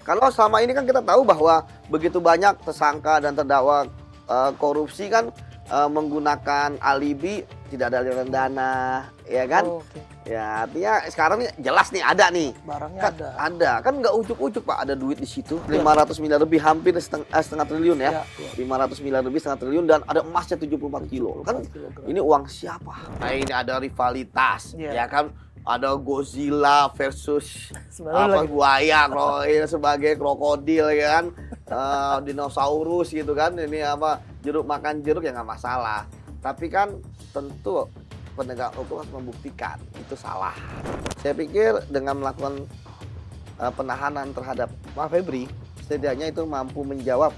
Kalau selama ini kan kita tahu bahwa begitu banyak tersangka dan terdakwa korupsi kan menggunakan alibi, tidak ada aliran dana, ya kan? Oh, oke. Ya artinya sekarang nih jelas nih ada nih. Barangnya Kan ada. kan nggak ujuk-ujuk Pak, ada duit di situ 500 miliar lebih, hampir setengah triliun ya. Ya, ya. 500 miliar lebih, setengah triliun, dan ada emasnya 74 kilo. Kan 74 kilogram. ini uang siapa? Nah ini ada rivalitas, Iya. ya kan? Ada Godzilla versus Sebenarnya buaya sebagai krokodil, ya kan? Dinosaurus gitu kan. Ini jeruk makan jeruk ya nggak masalah. Tapi kan tentu penegak hukum harus membuktikan itu salah. Saya pikir dengan melakukan penahanan terhadap Pak Febri, setidaknya itu mampu menjawab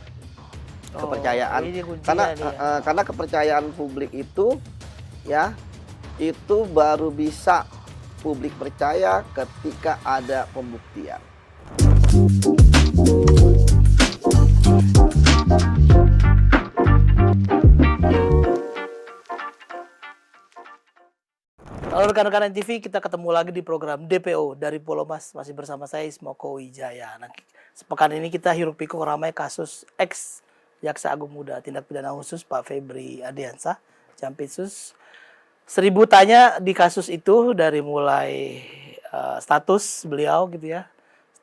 kepercayaan. Ini kuncinya Karena nih ya. karena kepercayaan publik itu ya itu baru bisa publik percaya ketika ada pembuktian. Halo rekan-rekan NTV, kita ketemu lagi di program DPO dari Pulau Mas. Masih bersama saya Ismoko Wijaya. Nah, sepekan ini kita hiruk pikuk ramai kasus ex Jaksa Agung Muda Tindak Pidana Khusus Pak Febri Ardiansah, Jampitsus. 1000 tanya di kasus itu, dari mulai status beliau gitu ya,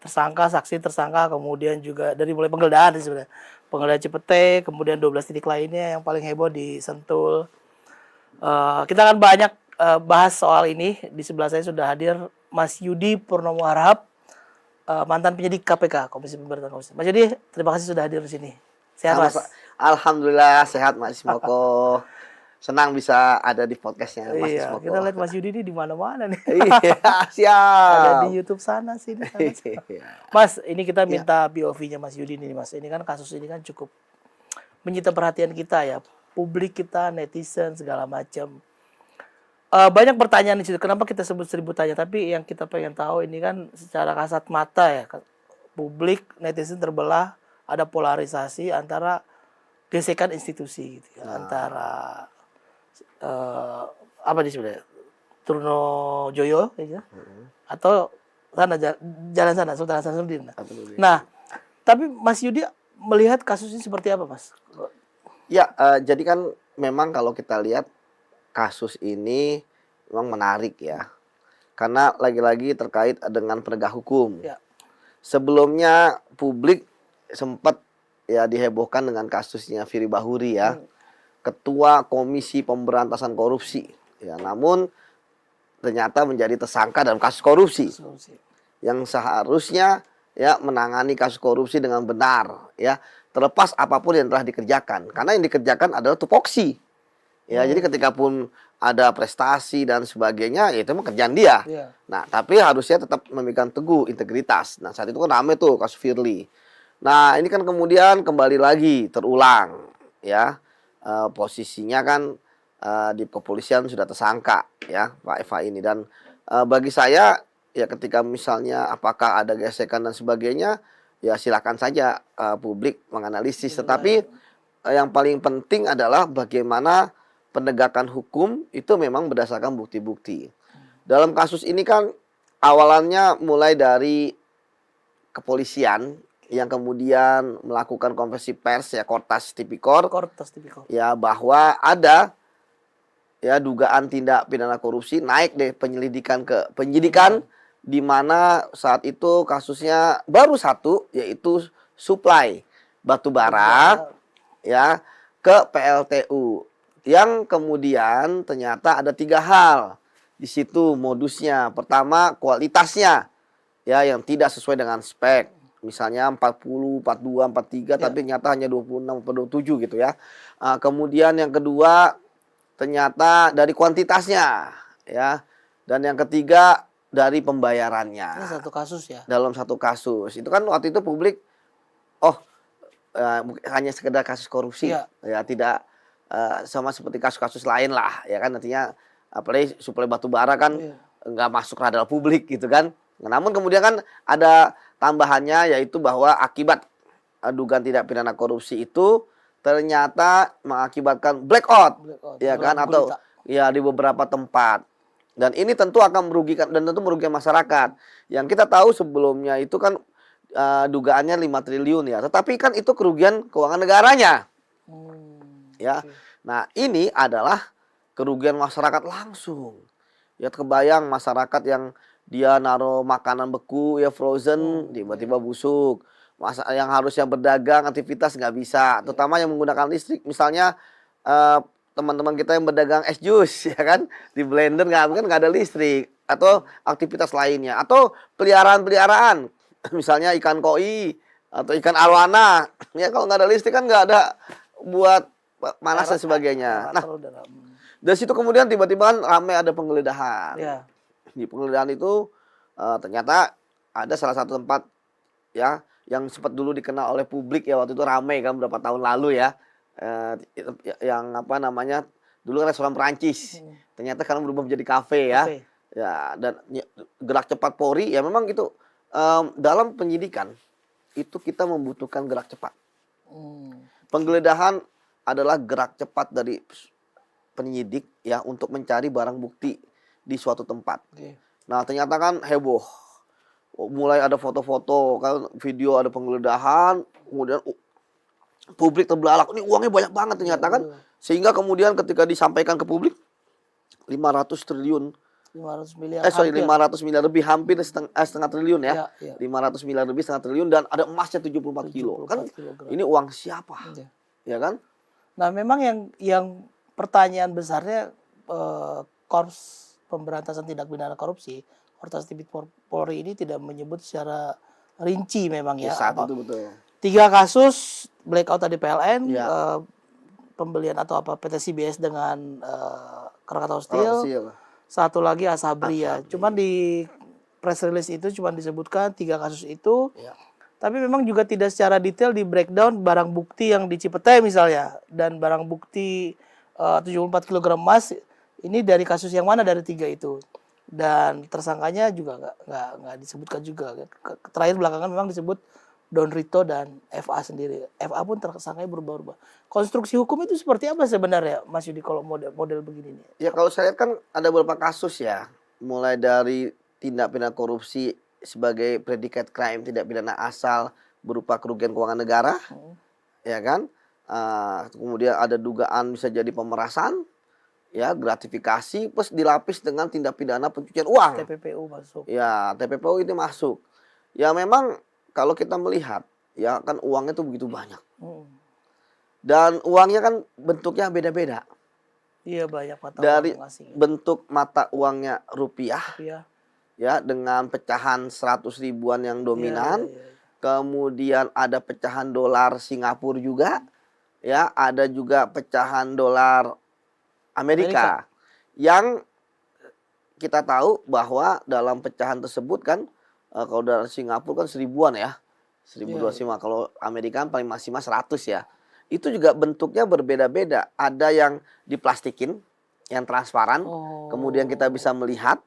tersangka, saksi tersangka, kemudian juga dari mulai penggeledahan sebenarnya. Penggeledahan Cipete, kemudian 12 titik lainnya yang paling heboh di Sentul. Kita akan banyak bahas soal ini. Di sebelah saya sudah hadir Mas Yudi Purnomo Harahap, mantan penyidik KPK, Komisi Pemberantasan Korupsi. Mas Yudi, terima kasih sudah hadir di sini. Sehat, Mas? Alhamdulillah sehat Mas Ismoko. Senang bisa ada di podcastnya Mas Iya, Ismoko. kita lihat Mas Yudi ini di mana-mana nih. Iya, siap. Ada di YouTube sana sini. Mas, ini kita minta POV-nya Mas Yudi nih, Mas. Ini kan kasus ini kan cukup menyita perhatian kita ya, publik kita, netizen segala macam. Banyak pertanyaan di situ. Kenapa kita sebut 1000 tanya? Tapi yang kita pengen tahu ini kan secara kasat mata ya, publik, netizen terbelah, ada polarisasi antara gesekan institusi gitu ya. Antara apa disebutnya, Truno Joyo ya, atau sana jalan sana Sultan Hasanuddin. Nah, tapi Mas Yudi melihat kasus ini seperti apa, Mas? Ya, jadi kan memang kalau kita lihat kasus ini memang menarik ya. Karena lagi-lagi terkait dengan penegak hukum. Ya. Sebelumnya publik sempat ya dihebohkan dengan kasusnya Firly Bahuri ya. Ketua Komisi Pemberantasan Korupsi. Ya, namun ternyata menjadi tersangka dalam kasus korupsi. Yang seharusnya ya menangani kasus korupsi dengan benar ya, terlepas apapun yang telah dikerjakan. Karena yang dikerjakan adalah tupoksi. Ya, jadi ketika pun ada prestasi dan sebagainya, ya itu mah kerjaan dia. Yeah. Nah, tapi harusnya tetap memegang teguh integritas. Nah, saat itu kan rame tuh kasus Firly. Nah, ini kan kemudian kembali lagi terulang ya. Posisinya kan di kepolisian sudah tersangka ya Pak Eva ini, dan bagi saya ya ketika misalnya apakah ada gesekan dan sebagainya, ya silakan saja publik menganalisis. Tetapi yang paling penting adalah bagaimana penegakan hukum itu memang berdasarkan bukti-bukti. Dalam kasus ini kan awalannya mulai dari kepolisian yang kemudian melakukan konversi pers ya, Kortas Tipikor. Ya, bahwa ada ya dugaan tindak pidana korupsi, naik deh penyelidikan ke penyidikan, di mana saat itu kasusnya baru satu, yaitu suplai batu bara ya ke PLTU, yang kemudian ternyata ada 3 hal di situ modusnya. Pertama, kualitasnya ya yang tidak sesuai dengan spek. Misalnya 40, 42, 43 tapi ternyata hanya 26 atau 27 gitu ya. Kemudian yang kedua ternyata dari kuantitasnya ya. Dan yang ketiga dari pembayarannya. Ini satu kasus ya. Dalam satu kasus. Itu kan waktu itu publik hanya sekedar kasus korupsi. Ya tidak sama seperti kasus-kasus lain lah ya kan, artinya apalagi suplai batu bara kan nggak masuk radar publik gitu kan. Namun kemudian kan ada tambahannya, yaitu bahwa akibat dugaan tindak pidana korupsi itu ternyata mengakibatkan blackout ya kan, atau ya di beberapa tempat. Dan ini tentu akan merugikan, dan tentu merugikan masyarakat. Yang kita tahu sebelumnya itu kan dugaannya 5 triliun ya. Tetapi kan itu kerugian keuangan negaranya, ya. Oke. Nah, ini adalah kerugian masyarakat langsung. Ya kebayang masyarakat yang dia naruh makanan beku ya frozen tiba-tiba busuk. Masa yang harusnya berdagang aktivitas nggak bisa, terutama yang menggunakan listrik. Misalnya teman-teman kita yang berdagang es jus ya kan, di blender nggak ada listrik atau aktivitas lainnya atau peliharaan-peliharaan misalnya ikan koi atau ikan arwana ya kalau nggak ada listrik kan nggak ada buat panas dan sebagainya. Nah, dari situ kemudian tiba-tiba kan ramai ada penggeledahan. Ya. Di penggeledahan itu ternyata ada salah satu tempat ya yang sempat dulu dikenal oleh publik ya waktu itu ramai kan beberapa tahun lalu ya. Yang apa namanya dulu kan restoran Perancis. Ternyata sekarang berubah menjadi kafe ya. Kafe. Ya dan gerak cepat Polri ya memang gitu dalam penyidikan itu kita membutuhkan gerak cepat. Penggeledahan adalah gerak cepat dari penyidik ya untuk mencari barang bukti di suatu tempat. Nah, ternyata kan heboh. Mulai ada foto-foto, kan video ada penggeledahan, kemudian publik terbelalak. Ini uangnya banyak banget ternyata kan. Sehingga kemudian ketika disampaikan ke publik 500 triliun 500 miliar. 500 miliar lebih hampir setengah triliun ya. Ya. 500 miliar lebih setengah triliun dan ada emasnya 74 kilo. Kan kilogram. ini uang siapa? Ya kan? Nah, memang yang pertanyaan besarnya Korps Pemberantasan Tindak Pidana Korupsi, Korps Tipikor Polri ini tidak menyebut secara rinci memang ya. Saat itu betul. 3 kasus blackout tadi PLN, Ya. pembelian atau apa PT CBS dengan Krakatau Steel. Steel, satu lagi Asabri ya. Cuman di press release itu cuma disebutkan 3 kasus itu. Ya. Tapi memang juga tidak secara detail di breakdown barang bukti yang di Cipete misalnya dan barang bukti 74 kg emas ini dari kasus yang mana dari 3 itu. Dan tersangkanya juga nggak disebutkan juga. Terakhir belakangan memang disebut Don Rito dan FA sendiri. FA pun tersangkanya berubah-ubah. Konstruksi hukum itu seperti apa sebenarnya Mas Yudi kalau model begini nih? Ya kalau saya lihat kan ada beberapa kasus ya. Mulai dari tindak pidana korupsi sebagai predikat crime tindak pidana asal berupa kerugian keuangan negara. Ya kan? Kemudian ada dugaan bisa jadi pemerasan. Ya, gratifikasi plus dilapis dengan tindak pidana pencucian uang. TPPU masuk. Ya, TPPU ini masuk. Ya memang kalau kita melihat ya kan uangnya tuh begitu banyak. Dan uangnya kan bentuknya beda-beda. Iya, banyak mata Dari uang asing. bentuk mata uangnya rupiah Iya. ya dengan pecahan 100 ribuan yang dominan. Iya. Kemudian ada pecahan dolar Singapura juga. Ya, ada juga pecahan dolar Amerika. Yang kita tahu bahwa dalam pecahan tersebut kan kalau dari Singapura kan 1000-an ya. 1250. Kalau Amerika kan paling maksimal 100 ya. Itu juga bentuknya berbeda-beda. Ada yang diplastikin, yang transparan. Kemudian kita bisa melihat,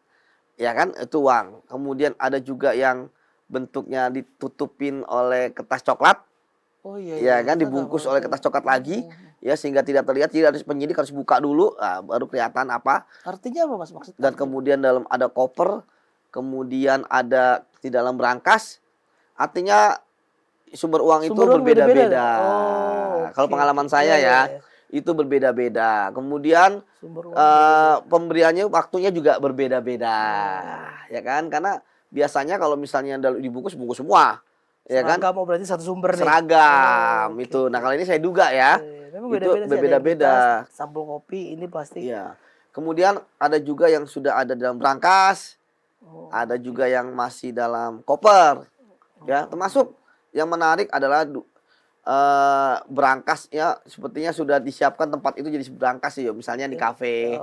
ya kan, itu uang. Kemudian ada juga yang bentuknya ditutupin oleh kertas coklat. Ya kan, dibungkus oleh kertas coklat lagi. Ya sehingga tidak terlihat. Jadi harus penyidik harus buka dulu, baru kelihatan apa. Artinya apa Mas maksudnya? Dan kemudian dalam ada koper, kemudian ada di dalam brankas. Artinya sumber uang itu berbeda-beda. Kalau pengalaman saya ya, itu berbeda-beda. Kemudian pemberiannya waktunya juga berbeda-beda. Ya kan? Karena biasanya kalau misalnya dibungkus semua. Ya kan? Seragam berarti satu sumber nih. Seragam itu. Nah, kalau ini saya duga ya. Memang itu berbeda-beda. Sampul kopi ini plastik. Iya. Kemudian ada juga yang sudah ada dalam brankas. Ada juga yang masih dalam koper. Ya, termasuk yang menarik adalah brankas ya sepertinya sudah disiapkan tempat itu jadi brankas ya misalnya di kafe.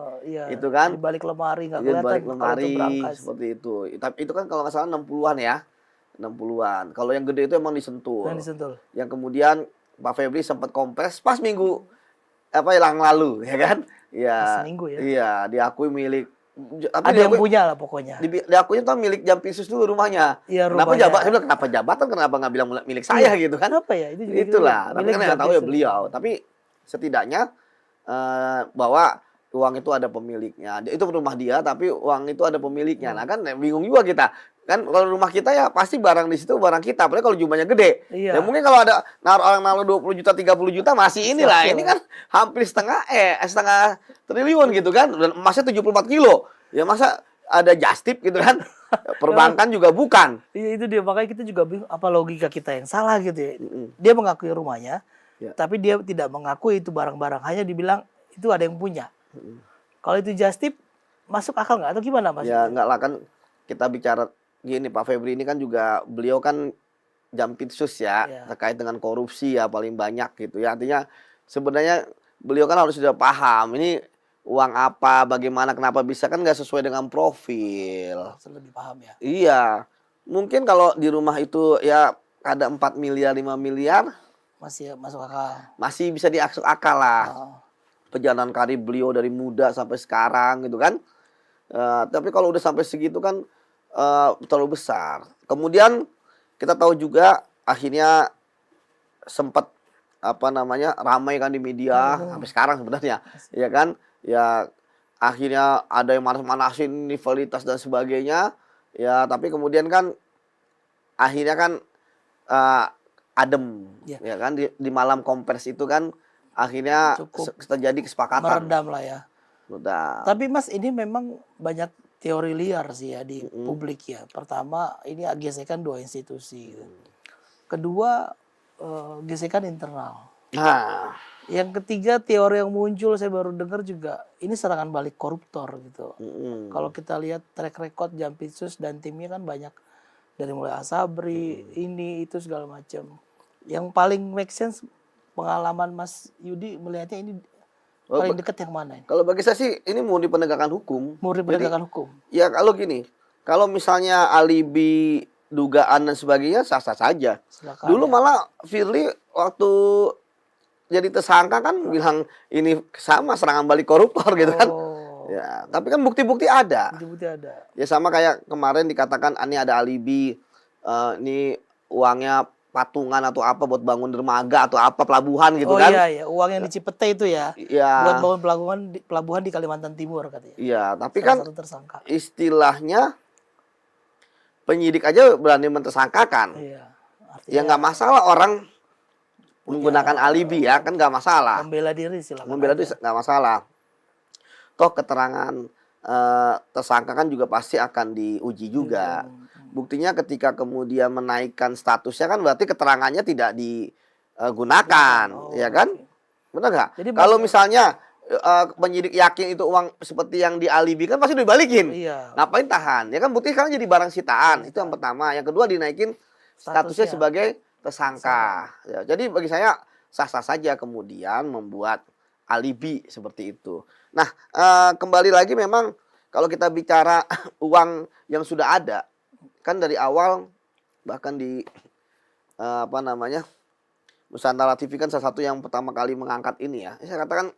Itu kan di balik lemari nggak kelihatan. Di balik lemari seperti itu. Tapi itu kan kalau nggak salah 60-an ya. 60-an. Kalau yang gede itu emang disentul. Yang kemudian Pak Febri sempat kompres pas minggu yang lalu ya kan? Iya. Seminggu ya. Iya, diakui milik. Ada yang punya lah pokoknya. Diakuinya tuh milik Jampisus dulu rumahnya. Iya, Kenapa jabatan kenapa nggak bilang milik saya gitu kan? Kenapa ya? Itulah. Tapi kan nggak tahu ya beliau. Tapi setidaknya bahwa uang itu ada pemiliknya. Itu rumah dia, tapi uang itu ada pemiliknya. Nah kan bingung juga kita. Kan kalau rumah kita ya pasti barang di situ barang kita. Apalagi kalau jumlahnya gede. Ya Iya. mungkin kalau ada orang naruh 20 juta, 30 juta masih inilah. Oke Ini lah. kan hampir setengah triliun gitu kan. Dan emasnya 74 kilo. Ya masa ada just tip gitu kan. Perbankan juga bukan. Iya itu dia, makanya kita juga bingung apa logika kita yang salah gitu ya. Mm-mm. Dia mengakui rumahnya, Ya. tapi dia tidak mengakui itu barang-barang, hanya dibilang itu ada yang punya. Kalau itu just tip, masuk akal nggak atau gimana Mas? Ya enggak lah, kan kita bicara gini, Pak Febri ini kan juga beliau kan jampitsus ya, Ya. terkait dengan korupsi ya paling banyak gitu ya. Artinya sebenarnya beliau kan harus sudah paham ini uang apa, bagaimana, kenapa bisa, kan nggak sesuai dengan profil. Harus lebih paham ya. Iya, mungkin kalau di rumah itu ya ada 4 miliar, 5 miliar Masih masuk akal. masih bisa diaksuk akal lah. Oh, Perjalanan karir beliau dari muda sampai sekarang gitu kan. Tapi kalau udah sampai segitu kan terlalu besar. Kemudian kita tahu juga akhirnya sempat ramai kan di media sampai sekarang sebenarnya, ya kan? Ya akhirnya ada yang manas-manasin rivalitas dan sebagainya. Ya tapi kemudian kan akhirnya kan adem, Ya. ya kan di malam kompers itu kan akhirnya Cukup terjadi kesepakatan. meredam lah ya. Udah. Tapi Mas ini memang banyak teori liar sih ya di publik ya. Pertama ini gesekan dua institusi. Gitu. Kedua gesekan internal. Nah, Yang ketiga teori yang muncul saya baru dengar juga ini serangan balik koruptor gitu. Kalau kita lihat track record Jampitsus dan timnya kan banyak dari mulai Asabri, ini itu segala macam. Yang paling make sense pengalaman Mas Yudi melihatnya ini paling dekat yang mana ini? kalau bagi saya sih ini murni penegakan hukum. Murni penegakan hukum. Ya kalau gini, kalau misalnya alibi, dugaan dan sebagainya sah-sah saja. Silakan. Dulu malah Firly waktu jadi tersangka kan bilang ini sama serangan balik koruptor gitu kan. Oh, Ya, tapi kan bukti-bukti ada. bukti ada. Ya sama kayak kemarin dikatakan ini ada alibi, ini uangnya patungan atau apa buat bangun dermaga atau apa pelabuhan gitu Oh kan. iya ya, uang yang di Cipete itu ya. Iya. Buat bangun pelabuhan di Kalimantan Timur katanya. Iya, tapi Salah kan satu tersangka. istilahnya penyidik aja berani mentersangkakan. Iya. Ya nggak masalah orang menggunakan alibi ya, kan nggak masalah. Membela diri silakan. Membela aja. itu nggak masalah. Toh keterangan tersangka kan juga pasti akan diuji juga. Buktinya ketika kemudian menaikkan statusnya kan berarti keterangannya tidak digunakan, Oh, ya kan? oke. Benar nggak? Jadi Kalau maksud- misalnya penyidik yakin itu uang seperti yang dialibi kan pasti dibalikin. Iya. Ngapain tahan? Ya kan bukti sekarang jadi barang sitaan. Itu yang pertama. Yang kedua dinaikin statusnya Statusnya. sebagai tersangka. Ya, jadi bagi saya sah-sah saja kemudian membuat alibi seperti itu. Nah, kembali lagi memang kalau kita bicara uang yang sudah ada, kan dari awal bahkan di Nusantara TV kan salah satu yang pertama kali mengangkat ini ya. Saya katakan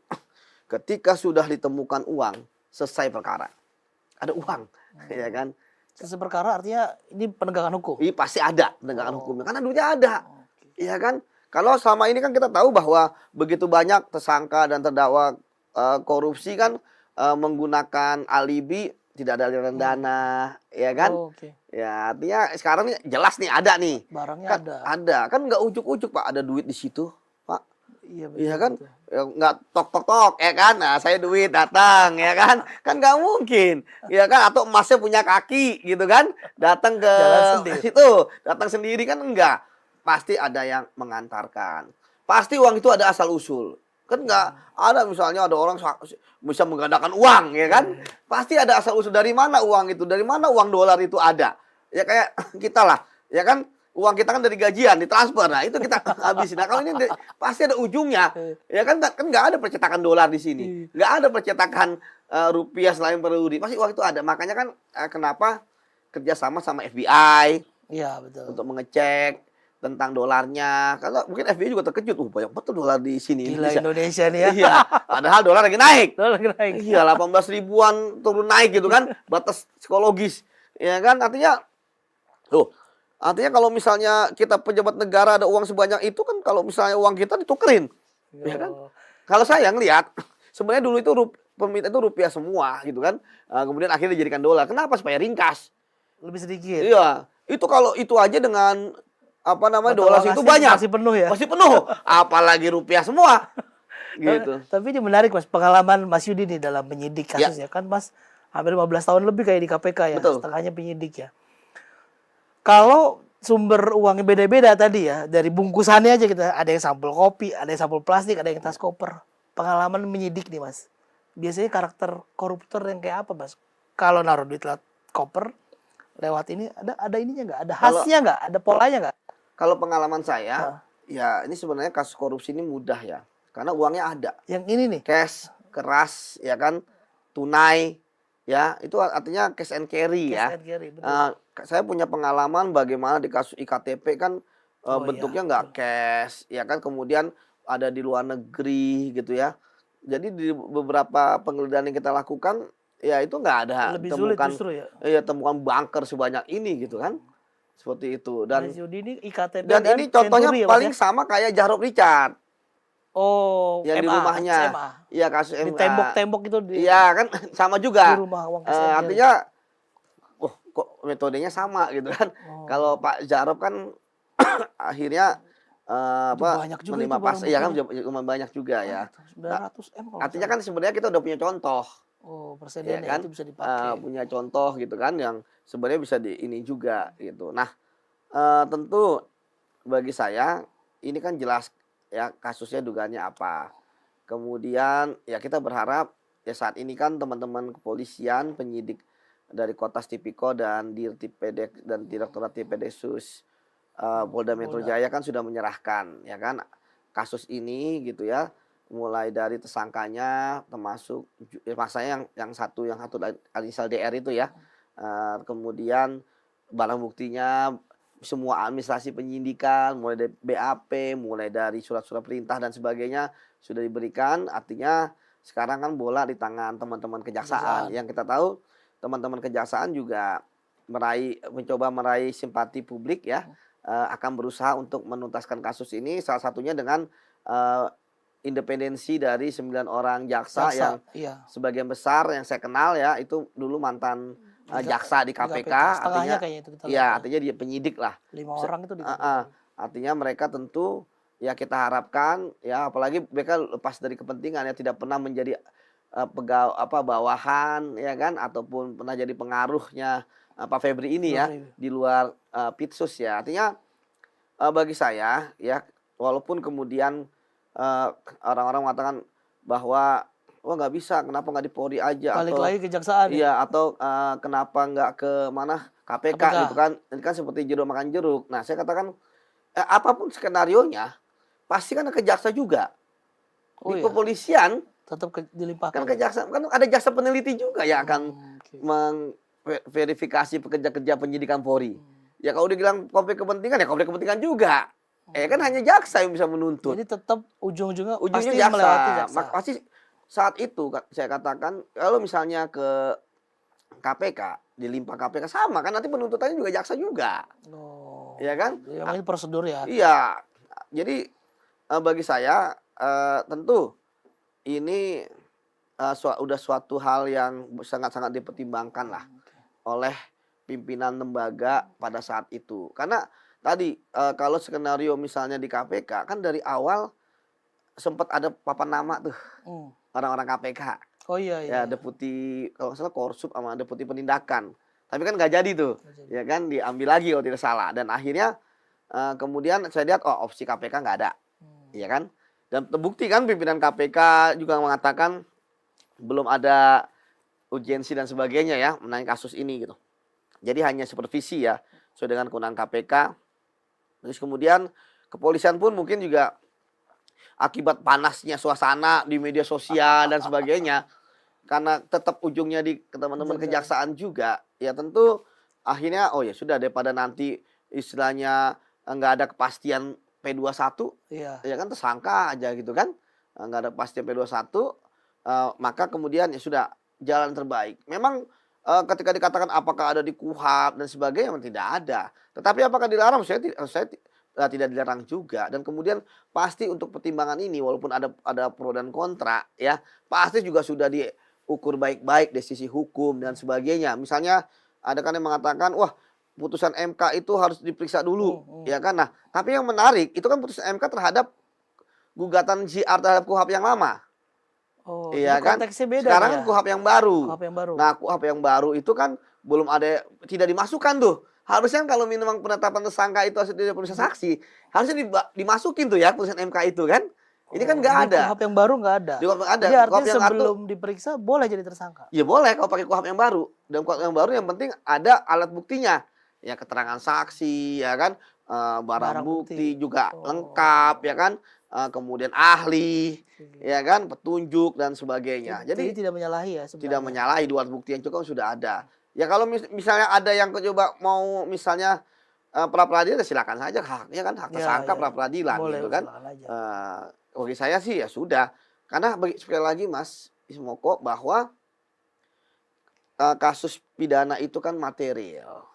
ketika sudah ditemukan uang, selesai perkara. Ada uang, ya kan? Selesai perkara artinya ini penegakan hukum. Ini pasti ada penegakan Oh. hukumnya karena duitnya ada. Oke. Iya kan? Kalau selama ini kan kita tahu bahwa begitu banyak tersangka dan terdakwa korupsi kan menggunakan alibi, tidak ada aliran dana, ya kan? Oh, oke. Ya, artinya sekarang nih jelas nih ada nih. Barangnya Kan ada. kan nggak ujuk-ujuk Pak, ada duit di situ, Pak. Iya betul. Iya kan? betul. Ya, nggak tok ya kan? Nah, saya duit datang ya kan? Kan nggak mungkin. Ya kan? Atau emasnya punya kaki gitu kan? Datang ke Jalan sendiri. situ, datang sendiri kan enggak. Pasti ada yang mengantarkan. Pasti uang itu ada asal usul. Kan nggak ada misalnya ada orang bisa menggandakan uang ya kan? Pasti ada asal usul dari mana uang itu, dari mana uang dolar itu ada. Ya kayak kita lah, ya kan? Uang kita kan dari gajian, ditransfer. Nah, itu kita habisin. Nah, kalau ini pasti ada ujungnya. Ya kan nggak ada percetakan dolar di sini. Nggak ada percetakan rupiah selain perudi. Pasti uang itu ada. Makanya kan kenapa kerjasama sama FBI Iya betul. untuk mengecek tentang dolarnya. Karena mungkin FBI juga terkejut. Banyak betul dolar di sini. Gila Indonesia nih ya. Iya. Padahal dolar lagi naik. Dolar lagi naik. Iya, 18 ribuan turun naik gitu kan. Batas psikologis. Ya kan? Artinya kalau misalnya kita pejabat negara ada uang sebanyak itu kan kalau misalnya uang kita ditukerin. Ya kan? Yo. Kalau saya ngelihat sebenarnya dulu itu permintaan itu rupiah semua gitu kan. Kemudian akhirnya dijadikan dolar. Kenapa? Supaya ringkas. Lebih sedikit. Iya, itu kalau itu aja dengan apa namanya Mata dolar uang itu asing banyak. masih penuh ya. Masih penuh. Apalagi rupiah semua. Gitu. Tapi ini menarik Mas, pengalaman Mas Yudi nih dalam menyidik kasus ya. Kan Mas hampir 15 tahun lebih kayak di KPK ya, Betul. setengahnya penyidik ya. Kalau sumber uangnya beda-beda tadi ya, dari bungkusannya aja kita, ada yang sampul kopi, ada yang sampul plastik, ada yang tas koper. Pengalaman menyidik nih Mas. Biasanya karakter koruptor yang kayak apa Mas? Kalau naruh duit lewat koper, lewat ini ada ininya nggak? Ada khasnya nggak? Ada polanya nggak? Kalau pengalaman saya, ya ini sebenarnya kasus korupsi ini mudah ya. Karena uangnya ada. Yang ini nih. Cash, keras, ya kan, tunai, ya itu artinya cash and carry ya. Cash and carry, betul. Saya punya pengalaman bagaimana di kasus IKTP kan Oh, bentuknya iya, nggak cash, ya kan, kemudian ada di luar negeri gitu ya. Jadi di beberapa penggeledahan yang kita lakukan, ya itu nggak ada Lebih sulit temukan, justru ya. temukan bunker sebanyak ini gitu kan, seperti itu. Mas Yudi ini IKTP Dan ini contohnya Century ya, Mas, paling ya? sama kayak Jarod Richard Oh, yang di MA, rumahnya. SMA. Iya, kasus Di MA. tembok-tembok itu di Iya kan sama juga. rumah uang cash and carry. Artinya, kok metodenya sama gitu kan. Oh. Kalau Pak Jarod kan akhirnya banyak juga menerima itu barang pas, ya kan buktinya. lumayan banyak juga ya. 900 M kalau Artinya nggak kan sebenarnya kita udah punya contoh, salah. Oh, ya persedennya kan, itu bisa dipakai. punya contoh gitu kan yang sebenarnya bisa di ini juga gitu. Nah, tentu bagi saya ini kan jelas ya kasusnya dugaannya apa. Kemudian ya kita berharap ya saat ini kan teman-teman kepolisian, penyidik dari Kotas Tipiko dan Dirtipedek dan Direktorat Tipedesus Polda Metro Polda. Jaya kan sudah menyerahkan ya kan kasus ini gitu ya, mulai dari tersangkanya termasuk masanya yang satu inisial DR itu ya. Kemudian barang buktinya semua administrasi penyidikan mulai dari BAP, mulai dari surat-surat perintah dan sebagainya sudah diberikan. Artinya sekarang kan bola di tangan teman-teman kejaksaan. Yang kita tahu teman-teman kejaksaan juga mencoba meraih simpati publik ya, akan berusaha untuk menuntaskan kasus ini, salah satunya dengan independensi dari 9 orang jaksa yang iya. sebagian besar yang saya kenal ya itu dulu mantan jaksa di KPK. Setengahnya Artinya kayaknya itu kita ya lihat. artinya dia penyidik lah. 5 orang itu di Artinya mereka tentu ya kita harapkan ya, apalagi mereka lepas dari kepentingan ya, tidak pernah menjadi bawahan ya kan, ataupun pernah jadi pengaruhnya Pak Febri ini ya di luar Pitsus ya. Artinya bagi saya ya, walaupun kemudian orang-orang mengatakan bahwa wah nggak bisa, kenapa nggak di Polri aja, balik atau lagi kejaksaan ya. iya, atau kenapa nggak ke mana KPK gitu kan. Ini kan seperti jeruk makan jeruk. Nah, saya katakan apapun skenarionya pasti kan ke jaksa juga. Oh, Di iya. kepolisian Tetap dilimpahkan. kan ke jaksa, kan ada jaksa peneliti juga yang akan Oke. verifikasi pekerja-kerja penyidikan Polri. Ya kalau dibilang konflik kepentingan ya konflik kepentingan juga. Kan hanya jaksa yang bisa menuntut. Jadi tetap ujung-ujungnya Ujungnya pasti jaksa. melewati jaksa. Pasti saat itu saya katakan kalau misalnya ke KPK, dilimpah KPK sama kan nanti penuntutannya juga jaksa juga. Oh. Ya kan? Ya, ini prosedur ya. Iya. Jadi bagi saya tentu ini udah suatu hal yang sangat-sangat dipertimbangkan lah oleh pimpinan lembaga pada saat itu. Karena tadi kalau skenario misalnya di KPK kan dari awal sempat ada papan nama tuh orang-orang KPK. Oh iya Ya, iya. deputi kalau nggak salah Korsup sama deputi penindakan. Tapi kan nggak jadi tuh. Nggak jadi. Ya kan diambil lagi kalau tidak salah, dan akhirnya kemudian saya lihat opsi KPK nggak ada. Ya kan? Dan terbukti kan pimpinan KPK juga mengatakan belum ada urgensi dan sebagainya ya mengenai kasus ini gitu. Jadi hanya supervisi ya sesuai dengan kewenangan KPK. Terus kemudian kepolisian pun mungkin juga akibat panasnya suasana di media sosial dan sebagainya, karena tetap ujungnya di teman-teman kejaksaan juga, ya tentu akhirnya oh ya sudah, daripada nanti istilahnya nggak ada kepastian P21, Iya. ya kan tersangka aja gitu kan, nggak ada kepastian P21, maka kemudian ya sudah jalan terbaik. Memang ketika dikatakan apakah ada di KUHAP dan sebagainya, memang tidak ada. Tetapi apakah dilarang? Saya tidak dilarang juga. Dan kemudian pasti untuk pertimbangan ini walaupun ada pro dan kontra ya, pasti juga sudah ukur baik-baik dari sisi hukum dan sebagainya. Misalnya ada kan yang mengatakan, wah putusan MK itu harus diperiksa dulu, ya kan. Nah, tapi yang menarik itu kan putusan MK terhadap gugatan JR terhadap KUHP yang lama. Oh, Iya jadi kan? konteksnya beda Sekarang nih kan ya. KUHP yang baru. KUHP yang baru. Nah, KUHP yang baru itu kan belum ada, tidak dimasukkan tuh. Harusnya kalau memang penetapan tersangka itu harus tidak periksa saksi, harusnya dimasukin tuh ya putusan MK itu kan. Ini kan nggak Di ada. KUHP yang baru nggak ada. Di KUHP nggak ada. Jadi artinya KUHP yang ngatur, sebelum diperiksa boleh jadi tersangka. ya boleh kalau pakai KUHP yang baru. Dan KUHP yang baru yang penting ada alat buktinya. Ya keterangan saksi, ya kan, barang bukti juga lengkap, ya kan, kemudian ahli, ya kan, petunjuk dan sebagainya. Jadi tidak menyalahi ya sebenarnya. Tidak menyalahi, dua alat bukti yang cukup sudah ada. Ya kalau misalnya ada yang coba mau misalnya pra peradilan, ya silakan saja, haknya kan hak tersangka pra peradilan Boleh, gitu kan. silakan aja. Bagi saya sih ya sudah. Karena sekali lagi Mas Ismoko bahwa kasus pidana itu kan material.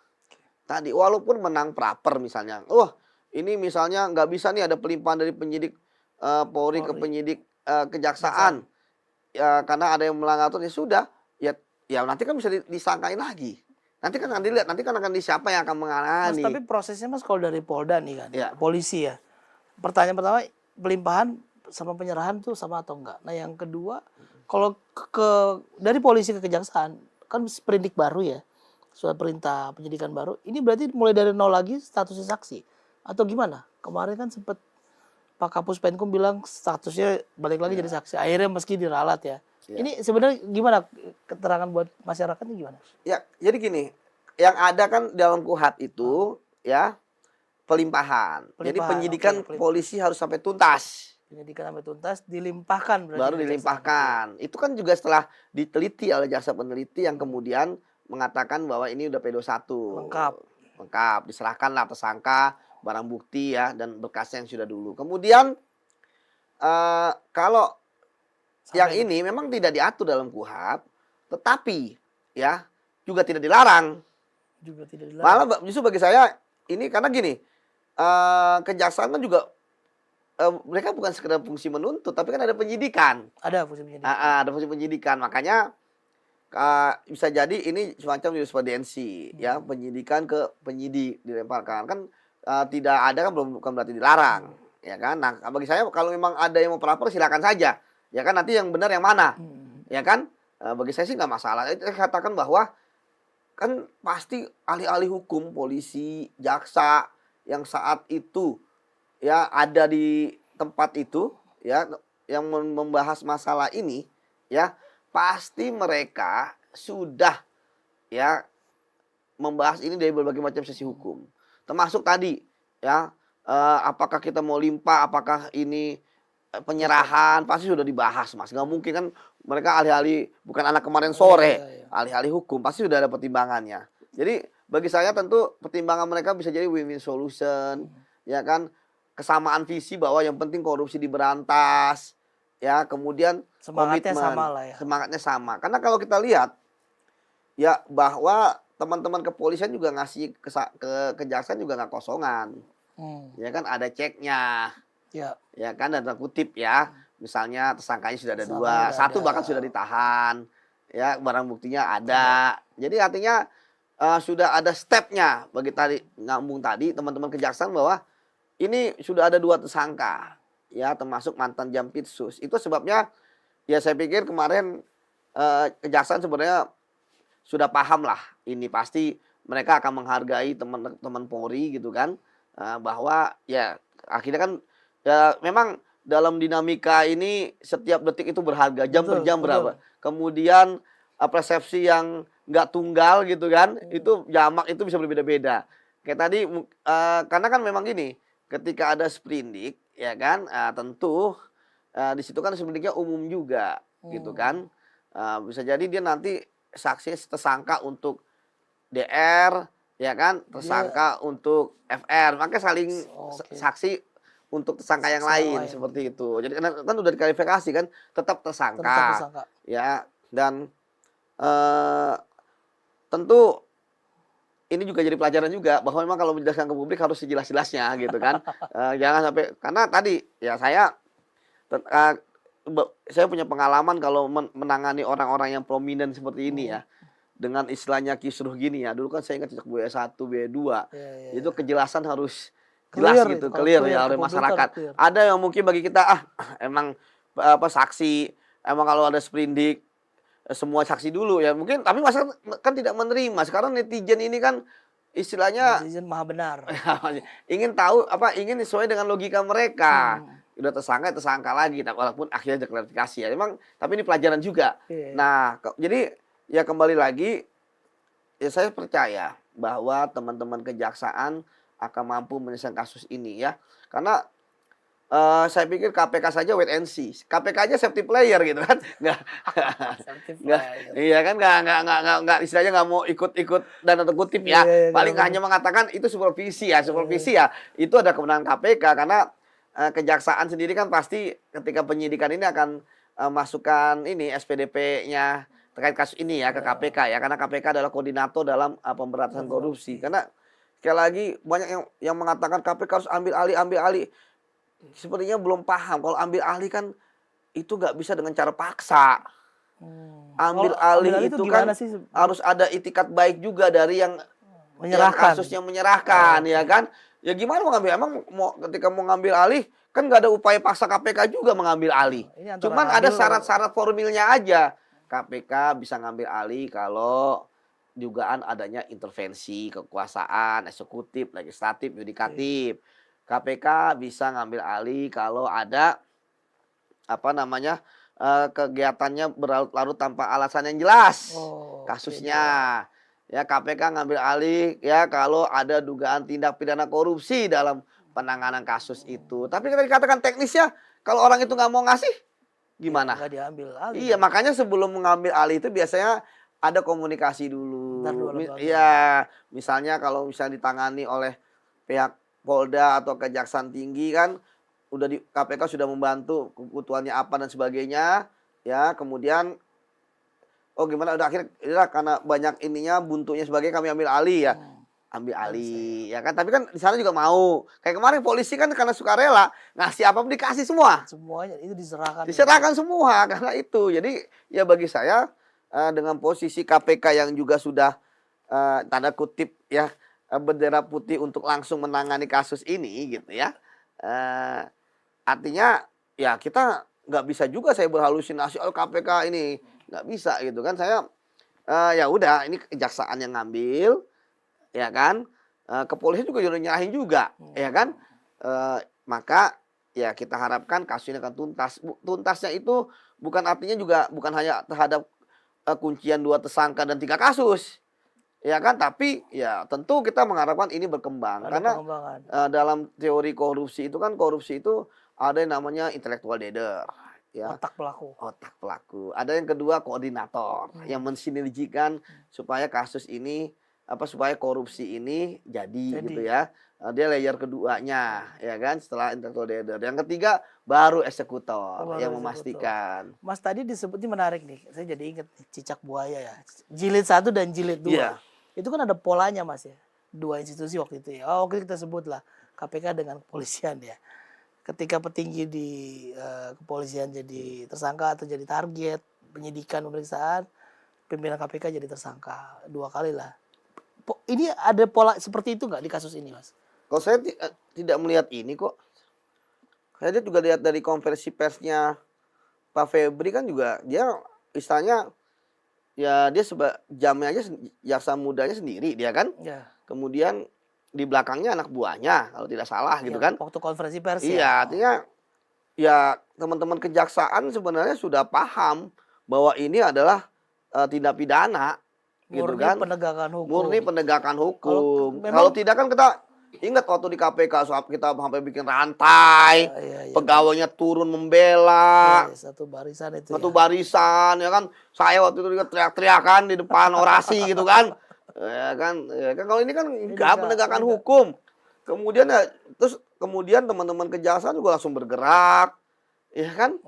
Tadi walaupun menang praper misalnya, wah ini misalnya nggak bisa nih ada pelimpahan dari penyidik Polri ke penyidik kejaksaan, ya karena ada yang melanggar aturan, ya sudah, ya nanti kan bisa disangkain lagi. Nanti kan akan dilihat, nanti kan akan siapa yang akan Mas, menangani. tapi prosesnya Mas kalau dari Polda nih kan, Ya. polisi ya. Pertanyaan pertama, pelimpahan sama penyerahan tuh sama atau enggak? Nah yang kedua, kalau dari polisi ke kejaksaan kan sprindik baru ya, surat perintah penyidikan baru. Ini berarti mulai dari nol lagi statusnya saksi atau gimana? Kemarin kan sempat Pak Kapus Penkum bilang statusnya balik lagi jadi saksi. Akhirnya meski diralat ya. Ini sebenarnya gimana keterangan buat masyarakatnya gimana? Ya, jadi gini, yang ada kan dalam KUHP itu ya pelimpahan. Jadi penyidikan polisi harus sampai tuntas. Penyidikan sampai tuntas dilimpahkan berarti. Baru dilimpahkan. Itu kan juga setelah diteliti oleh jaksa peneliti yang kemudian mengatakan bahwa ini udah P21. Lengkap. Diserahkanlah tersangka, barang bukti ya, dan berkasnya yang sudah dulu. Kemudian kalau yang ini memang tidak diatur dalam KUHP, tetapi ya juga tidak dilarang. Malah justru bagi saya ini karena gini, kejaksaan kan juga mereka bukan sekedar fungsi menuntut, tapi kan ada penyidikan. Ada fungsi penyidikan. Ada fungsi penyidikan, makanya bisa jadi ini semacam jurisprudensi ya, penyidikan ke penyidik dilemparkan kan, tidak ada kan bukan berarti dilarang, ya kan. Nah bagi saya kalau memang ada yang mau pelapor silakan saja, ya kan, nanti yang benar yang mana, ya kan. Bagi saya sih nggak masalah. Saya katakan bahwa kan pasti ahli-ahli hukum, polisi, jaksa yang saat itu ya ada di tempat itu ya, yang membahas masalah ini ya, pasti mereka sudah ya membahas ini dari berbagai macam sisi hukum. Termasuk tadi ya, apakah kita mau limpah, apakah ini penyerahan, pasti sudah dibahas Mas. Nggak mungkin kan mereka ahli-ahli, bukan anak kemarin sore, ahli-ahli hukum, pasti sudah ada pertimbangannya. Jadi bagi saya tentu pertimbangan mereka bisa jadi win-win solution, ya kan, kesamaan visi bahwa yang penting korupsi diberantas, ya, kemudian semangatnya komitmen, sama lah ya. Semangatnya sama. Karena kalau kita lihat ya bahwa teman-teman kepolisian juga ngasih ke kejaksaan juga nggak kosongan. Ya kan ada ceknya. Ya kan, ada kutip ya. Misalnya tersangkanya sudah ada dua, satu bahkan sudah ditahan. Ya, barang buktinya ada. Jadi artinya sudah ada stepnya bagi tadi ngambung tadi teman-teman kejaksaan bahwa ini sudah ada dua tersangka. Ya, termasuk mantan Jampitsus. Itu sebabnya ya saya pikir kemarin kejaksaan sebenarnya sudah paham lah, ini pasti mereka akan menghargai teman-teman Polri gitu kan, bahwa ya akhirnya kan ya memang dalam dinamika ini setiap detik itu berharga, jam per jam berapa. Kemudian persepsi yang nggak tunggal gitu kan, itu jamak itu bisa berbeda-beda. Kayak tadi karena kan memang gini, ketika ada sprindik ya kan, tentu di situ kan sprindiknya umum juga gitu kan. Bisa jadi dia nanti saksi tersangka untuk DR ya kan, tersangka untuk FR, makanya saling saksi untuk tersangka yang lain seperti itu. Jadi kan udah diklarifikasi kan, tetap tersangka. Ya, dan tentu ini juga jadi pelajaran juga bahwa memang kalau menjelaskan ke publik harus sejelas-jelasnya gitu kan. Jangan sampai, karena tadi ya saya saya punya pengalaman kalau menangani orang-orang yang prominent seperti ini ya. Dengan istilahnya kisruh gini ya. Dulu kan saya ingat sejak BS1, BS2 Iya, iya, itu iya. kejelasan harus jelas Clear itu, gitu, kalau clear clear ya ke oleh publik harus masyarakat. clear. Ada yang mungkin bagi kita emang apa saksi emang kalau ada sprindik semua saksi dulu ya mungkin tapi masyarakat kan tidak menerima. Sekarang netizen ini kan istilahnya Netizen maha benar. ingin tahu apa ingin sesuai dengan logika mereka. Hmm. Udah tersangka lagi nah, walaupun akhirnya ada klarifikasi ya. Emang tapi ini pelajaran juga. Iya. Nah, jadi ya kembali lagi ya saya percaya bahwa teman-teman kejaksaan akan mampu menyelesaikan kasus ini ya. Karena saya pikir KPK saja wait and see. KPK aja safety player gitu kan. Safety Nggak, player. iya kan nggak istilahnya nggak mau ikut-ikut dan tanda kutip ya. Iya, Paling nggak hanya mengatakan itu supervisi ya, supervisi ya. Itu ada kewenangan KPK karena kejaksaan sendiri kan pasti ketika penyidikan ini akan masukkan ini SPDP-nya terkait kasus ini ya ke KPK ya karena KPK adalah koordinator dalam pemberantasan korupsi. Karena sekali lagi banyak yang mengatakan KPK harus ambil alih. Sepertinya belum paham kalau ambil alih kan itu nggak bisa dengan cara paksa. Ambil alih itu kan sih? harus ada itikat baik juga dari yang Menyerahkan. kasusnya menyerahkan ya kan. Ya gimana mau ngambil emang ketika mau ngambil alih kan nggak ada upaya paksa KPK juga mengambil alih. Ini antara Cuman ada adil- syarat-syarat formilnya aja. KPK bisa ngambil alih kalau dugaan adanya intervensi kekuasaan eksekutif, legislatif, yudikatif. KPK bisa ngambil alih kalau ada apa namanya kegiatannya berlarut-larut tanpa alasan yang jelas kasusnya. Ya KPK ngambil alih ya kalau ada dugaan tindak pidana korupsi dalam penanganan kasus itu. Tapi kita dikatakan teknisnya kalau orang itu nggak mau ngasih gimana? Nggak diambil alih. Iya makanya sebelum mengambil alih itu biasanya ada komunikasi dulu. Ntar dua lembaga. Iya misalnya kalau misalnya ditangani oleh pihak Polda atau Kejaksaan Tinggi kan udah di KPK sudah membantu kebutuhannya apa dan sebagainya ya kemudian oh gimana udah akhirnya ya, karena banyak ininya buntunya sebagai kami ambil alih ya ambil alih ya kan tapi kan di sana juga mau kayak kemarin polisi kan karena sukarela ngasih apa pun dikasih semua Semuanya itu diserahkan. diserahkan semua karena itu jadi ya bagi saya dengan posisi KPK yang juga sudah tanda kutip ya bendera putih untuk langsung menangani kasus ini gitu ya. Artinya ya kita nggak bisa juga saya berhalusinasi KPK ini nggak bisa gitu kan saya ya udah ini kejaksaan yang ngambil ya kan kepolisian juga udah nyerahin juga ya kan maka ya kita harapkan kasus ini akan tuntas tuntasnya itu bukan artinya juga bukan hanya terhadap kuncian 2 tersangka dan 3 kasus. Ya kan, tapi ya tentu kita mengharapkan ini berkembang. Karena dalam teori korupsi itu kan korupsi itu ada yang namanya intellectual leader. Ya. Otak pelaku. Otak pelaku. Ada yang kedua koordinator yang mensinergikan supaya kasus ini supaya korupsi ini jadi gitu ya. Dia layer keduanya ya kan setelah intellectual leader. Yang ketiga baru eksekutor yang memastikan. Mas tadi disebutnya menarik nih. Saya jadi ingat nih, cicak buaya ya. Jilid 1 dan jilid 2. Yeah. Itu kan ada polanya Mas ya. 2 institusi waktu itu ya. Oke kita sebutlah KPK dengan kepolisian ya. Ketika petinggi di kepolisian jadi tersangka atau jadi target penyidikan pemeriksaan, pimpinan KPK jadi tersangka 2 kali lah. Ini ada pola seperti itu nggak di kasus ini Mas? Kalau saya tidak melihat ini kok. Saya juga lihat dari konversi persnya Pak Febri kan juga dia istilahnya ya dia jamnya aja jaksa mudanya sendiri dia kan. Ya. Kemudian di belakangnya anak buahnya kalau tidak salah gitu kan. Waktu konferensi pers iya, artinya ya teman-teman kejaksaan sebenarnya sudah paham bahwa ini adalah tindak pidana gitu murni kan. penegakan hukum. Murni penegakan hukum. Kalau tidak kan kita ingat waktu di KPK kita sampai bikin rantai, pegawainya turun membela, satu barisan itu. Satu barisan ya kan. Saya waktu itu juga teriak-teriak kan di depan orasi gitu kan. Ya kan kalau ini kan enggak penegakan hukum. Kemudian ya terus kemudian teman-teman kejaksaan juga langsung bergerak. Ya kan?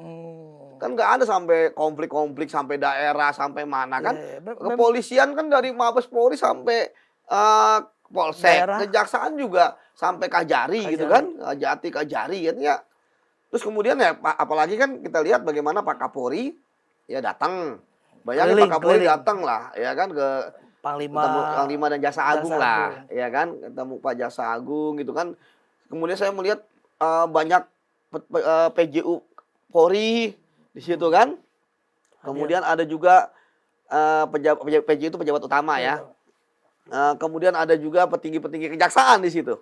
Kan nggak ada sampai konflik-konflik sampai daerah sampai mana kan. Kepolisian kan dari Mabes Polri sampai Polsek, kejaksaan juga sampai Kajari gitu kan, Jati Kajari katanya Terus kemudian ya apalagi kan kita lihat bagaimana Pak Kapolri ya datang. Bayangin Keliling, Pak Kapolri keliling. datang lah ya kan ke Panglima ketemu Panglima dan Jaksa Agung Jaksa lah Agung. ya kan, ketemu Pak Jaksa Agung gitu kan. Kemudian saya melihat banyak PJU Polri di situ kan. Kemudian ada juga pejabat PJ itu pejabat utama ya. Kemudian ada juga petinggi-petinggi kejaksaan di situ.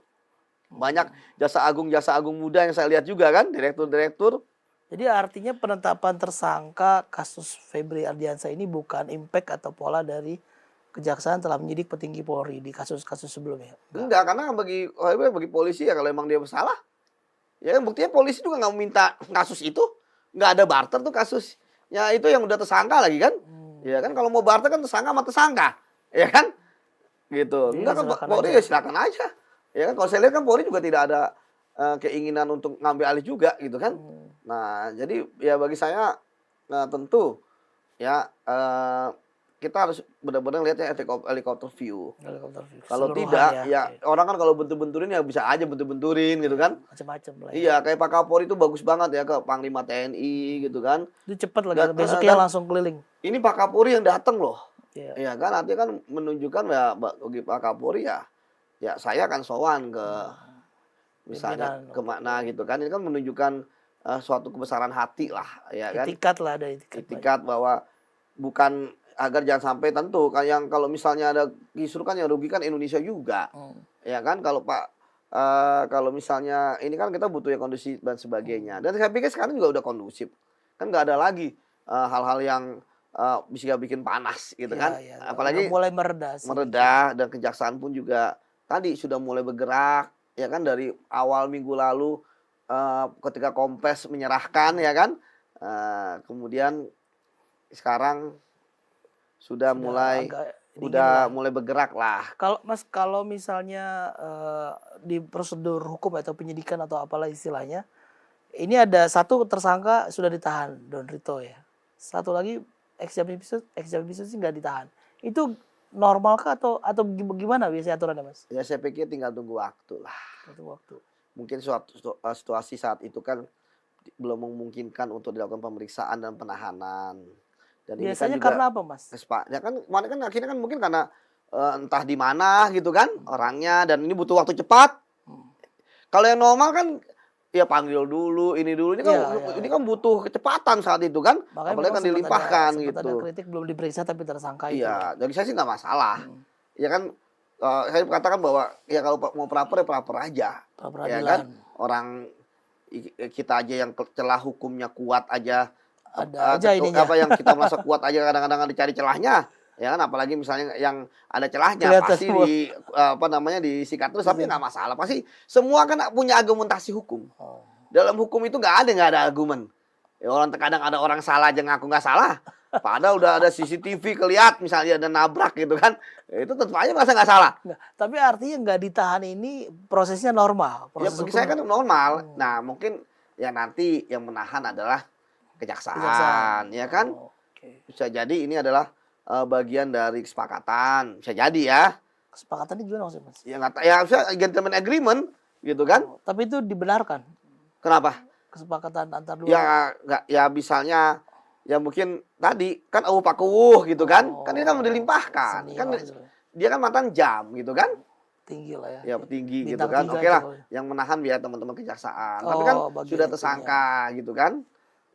Banyak Jaksa Agung muda yang saya lihat juga kan, direktur-direktur. Jadi artinya penetapan tersangka kasus Febri Ardiansyah ini bukan impact atau pola dari kejaksaan telah menyidik petinggi Polri di kasus-kasus sebelumnya. Enggak, karena bagi polisi ya kalau emang dia bersalah, ya kan buktinya polisi juga nggak meminta kasus itu, nggak ada barter tuh kasus. Ya itu yang udah tersangka lagi kan. Ya kan kalau mau barter kan tersangka sama tersangka, ya kan? Gitu. Jadi Enggak kan silakan Polri aja. ya silakan aja. Ya kan kalau saya lihat kan Polri juga tidak ada keinginan untuk ngambil alih juga gitu kan. Nah, jadi ya bagi saya tentu ya kita harus benar-benar lihatnya helikopter view. Helikopter view Kalau keseluruhan tidak ya Oke. orang kan kalau bentur-benturin ya bisa aja bentur-benturin gitu kan. Macam-macam lah ya. Iya, kayak Pak Kapolri itu bagus banget ya ke Panglima TNI gitu kan. Itu cepat Dan, lagi besoknya dan langsung keliling. ini Pak Kapolri yang datang loh. Iya. Iya kan artinya kan menunjukkan ya bagi Pak Kapolri ya saya akan sowan ke misalnya Pimpinan. ke mana gitu kan. Ini kan menunjukkan suatu kebesaran hati lah ya kan. Itikat lah ada itikat. Itikat bahwa bukan agar jangan sampai tentu kan yang kalau misalnya ada kisru kan yang rugikan Indonesia juga. Ya kan kalau kalau misalnya ini kan kita butuh yang kondusif dan sebagainya. Dan saya pikir sekarang juga udah kondusif. Kan nggak ada lagi hal-hal yang bisa bikin panas gitu kan. Ya, Apalagi udah mulai mereda sih. meredah dan kejaksaan pun juga tadi sudah mulai bergerak ya kan dari awal minggu lalu ketika Kompes menyerahkan ya kan. Kemudian sekarang sudah mulai agak dingin udah lah. mulai bergerak lah. Kalau Mas kalau misalnya di prosedur hukum atau penyidikan atau apalah istilahnya, ini ada satu tersangka sudah ditahan Don Rito ya. Satu lagi ex-Jampitsus sih nggak ditahan. Itu normalkah atau gimana biasanya aturannya Mas? Ya saya pikir tinggal tunggu waktu lah. Satu waktu. Mungkin suatu situasi saat itu kan belum memungkinkan untuk dilakukan pemeriksaan dan penahanan. Dan ini kan Biasanya juga karena apa Mas? ya kan kemarin kan akhirnya kan mungkin karena entah di mana gitu kan orangnya dan ini butuh waktu cepat. Kalau yang normal kan ya panggil dulu ini dulu ini kan butuh kecepatan saat itu kan. Makanya Apalagi kan dilimpahkan gitu. Ada kritik belum diperiksa tapi tersangka itu. Iya, dari saya sih nggak masalah. Ya kan saya katakan bahwa ya kalau mau pra-per ya pra-per aja. Ya kan orang kita aja yang celah hukumnya kuat aja ada aja ininya. apa yang kita merasa kuat aja kadang-kadang dicari celahnya ya kan apalagi misalnya yang ada celahnya Kelihatan pasti disikat terus tapi nggak masalah pasti semua kan punya argumentasi hukum dalam hukum itu nggak ada argumen ya, kadang ada orang salah aja ngaku nggak salah padahal udah ada CCTV kelihat misalnya ada nabrak gitu kan itu tentu aja merasa nggak salah. Tapi artinya nggak ditahan ini prosesnya normal. Ya bagi saya kan normal. Nah mungkin yang nanti yang menahan adalah kejaksaan. Ya kan? Bisa jadi ini adalah bagian dari kesepakatan. Bisa jadi ya. Kesepakatan itu gimana maksudnya Mas? Ya nggak ya bisa gentleman agreement gitu kan? Tapi itu dibenarkan. Kenapa? Kesepakatan antar dua. Ya nggak ya misalnya ya mungkin tadi kan Pak Kuwuh gitu kan? Kan ini kan dilimpahkan. Kan dia kan mantan jam gitu kan? Tinggi lah ya. Ya petinggi gitu Bintang kan. 3 Oke lah, coba. yang menahan biar teman-teman kejaksaan. Tapi kan sudah tersangka gitu kan.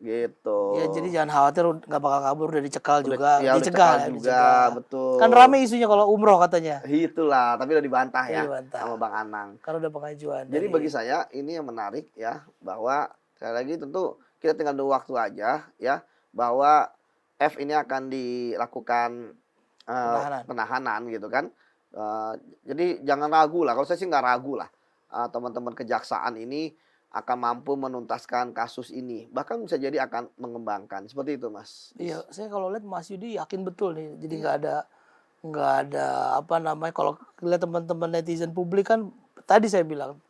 Gitu. Ya jadi jangan khawatir nggak bakal kabur udah dicekal juga, ya, dicegah juga, dicegah. Betul. Kan rame isunya kalau umroh katanya. Itulah, tapi udah dibantah ya Dibantah. sama Bang Anang. Karena udah pengajuan. Jadi bagi saya ini yang menarik ya bahwa sekali lagi tentu kita tinggal nunggu waktu aja ya bahwa F ini akan dilakukan penahanan gitu kan. Jadi jangan ragu lah. Kalau saya sih nggak ragu lah teman-teman kejaksaan ini akan mampu menuntaskan kasus ini. Bahkan bisa jadi akan mengembangkan. Seperti itu, Mas. Iya, saya kalau lihat Mas Yudi yakin betul nih. Jadi nggak ada apa namanya kalau lihat teman-teman netizen publik kan tadi saya bilang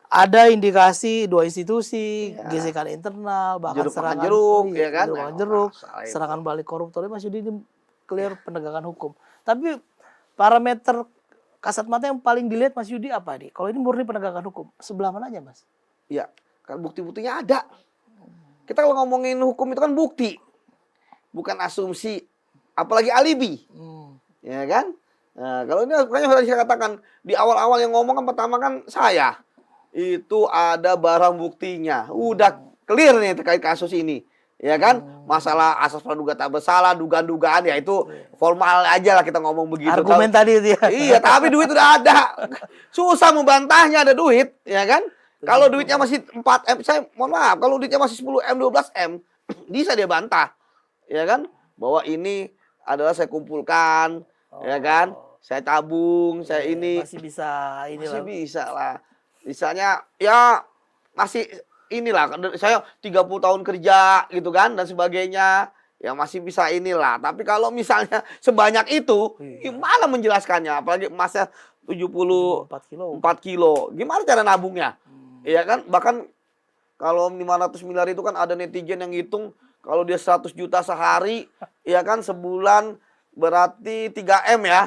ada indikasi dua institusi, gesekan internal, bahkan serangan jeruk, ya kan? Serangan balik koruptor. Mas Yudi ini clear penegakan hukum. Tapi parameter kasat mata yang paling dilihat Mas Yudi apa nih? Kalau ini murni penegakan hukum, sebelah mananya Mas? Ya, Kan bukti-buktinya ada. Kita kalau ngomongin hukum itu kan bukti, bukan asumsi, apalagi alibi, ya kan? Nah, kalau ini makanya sudah saya katakan di awal-awal yang ngomong kan pertama kan saya itu ada barang buktinya, udah clear nih terkait kasus ini, ya kan? Masalah asas praduga tak bersalah, dugaan-dugaan ya itu formal aja lah kita ngomong begitu. Argumen tadi itu ya. Iya, tapi duit udah ada, susah membantahnya ada duit, ya kan? Kalau duitnya masih 4 M, saya mohon maaf, kalau duitnya masih 10 M, 12 M, bisa dia bantah, ya kan? Bahwa ini adalah saya kumpulkan, ya kan? Saya tabung, saya ini Masih bisa ini masih lah. bisa lah. Misalnya ya masih inilah saya 30 tahun kerja gitu kan dan sebagainya. Ya masih bisa inilah. Tapi kalau misalnya sebanyak itu, gimana menjelaskannya? Apalagi emasnya 4 kilo. 74 kilo. Gimana cara nabungnya? Iya kan? Bahkan kalau 500 miliar itu kan ada netizen yang ngitung kalau dia 100 juta sehari, ya kan sebulan berarti 3 M ya.